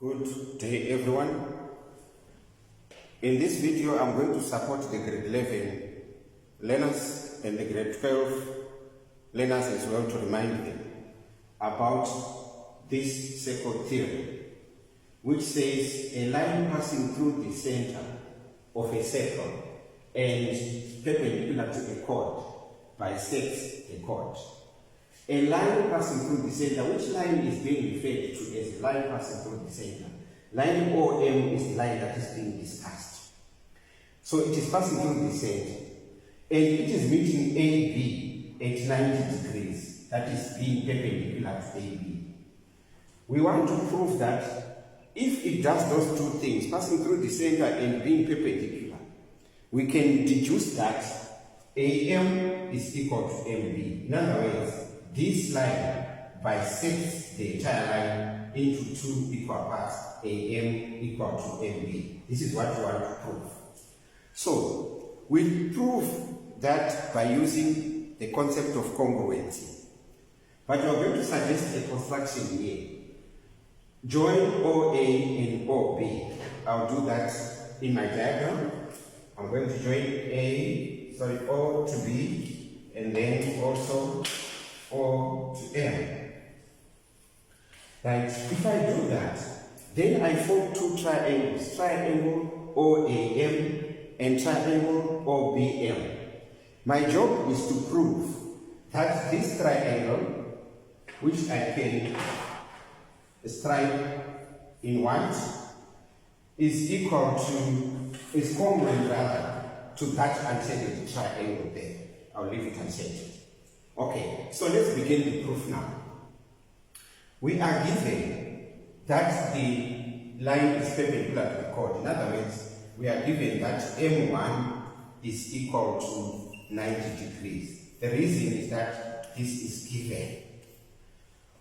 Good day everyone. In this video I'm going to support the grade 11 learners and the grade 12 learners as well to remind them about this circle theorem, which says a line passing through the center of a circle and perpendicular to a chord bisects the chord. A line passing through the center, which line is being referred to as a line passing through the center? Line OM is the line that is being discussed. So it is passing through the center and it is meeting AB at 90 degrees, that is being perpendicular to AB. We want to prove that if it does those two things, passing through the center and being perpendicular, we can deduce that AM is equal to MB. In other words, this line bisects the entire line into two equal parts, AM equal to MB. This is what we want to prove. So, we prove that by using the concept of congruency. But we are going to suggest a construction here. Join OA and OB. I'll do that in my diagram. I'm going to join O to B, and then also O to M. Right? If I do that, then I form two triangles, triangle OAM and triangle OBM. My job is to prove that this triangle, which I can stripe in white, is congruent rather to that unshaded triangle there. I'll leave it unshaded. Okay, so let's begin the proof now. We are given that the line is perpendicular to the chord. In other words, we are given that M1 is equal to 90 degrees. The reason is that this is given.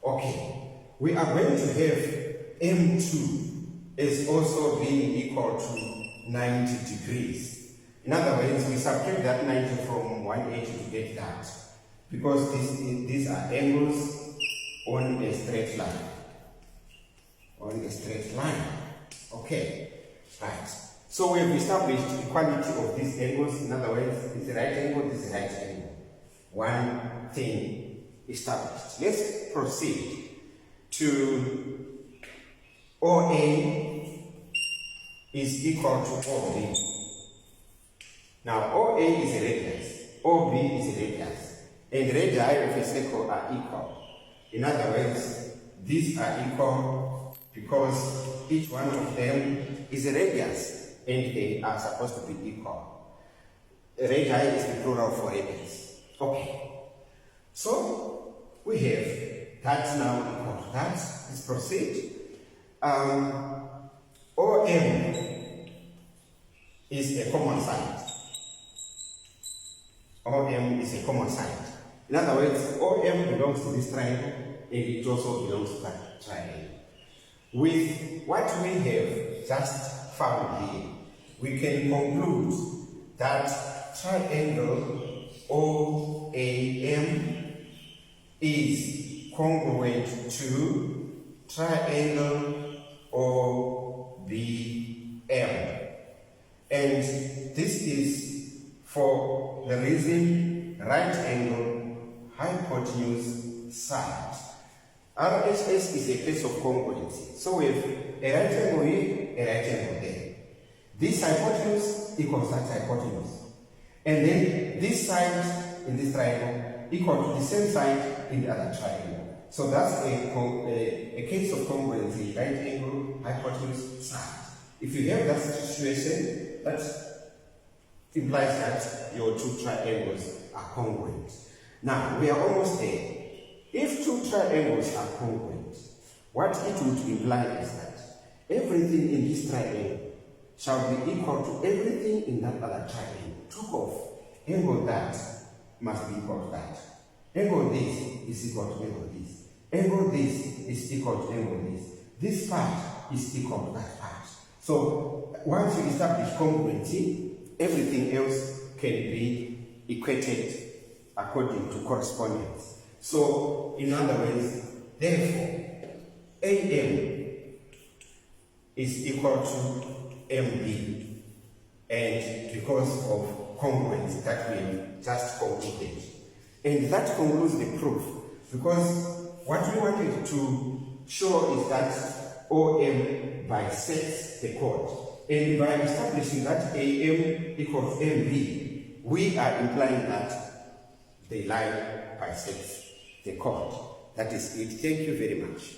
Okay, we are going to have M2 as also being equal to 90 degrees. In other words, we subtract that 90 from 180 to get that, because these are angles on a straight line. Okay, right. So we have established the equality of these angles. In other words, this is right angle, this is right angle. One thing established. Let's proceed to OA is equal to OB. Now OA is a radius, OB is a radius, and radii of a circle are equal. In other words, these are equal because each one of them is a radius and they are supposed to be equal. Radii is the plural for radius. Okay, so we have that now equal to that. Let's proceed. OM is a common side. OM is a common side. In other words, OM belongs to this triangle and it also belongs to that triangle. With what we have just found here, we can conclude that triangle OAM is congruent to triangle OBM. And this is for the reason right angle, hypotenuse, side. RHS is a case of congruency. So we have a right angle here, a right angle there. This hypotenuse equals that hypotenuse. And then this side in this triangle equal to the same side in the other triangle. So that's a case of congruency, right angle, hypotenuse, side. If you have that situation, that implies that your two triangles are congruent. Now, we are almost there. If two triangles are congruent, what it would imply is that everything in this triangle shall be equal to everything in that other triangle. Took off. Angle that must be equal to that. Angle this is equal to angle this. Angle this is equal to angle this. This part is equal to that part. So, once you establish congruency, everything else can be equated according to correspondence. So, in other words, therefore, AM is equal to MB, and because of congruence that we have just concluded. And that concludes the proof, because what we wanted to show is that OM bisects the chord. And by establishing that AM equals MB, we are implying that the line bisects the chord. That is it. Thank you very much.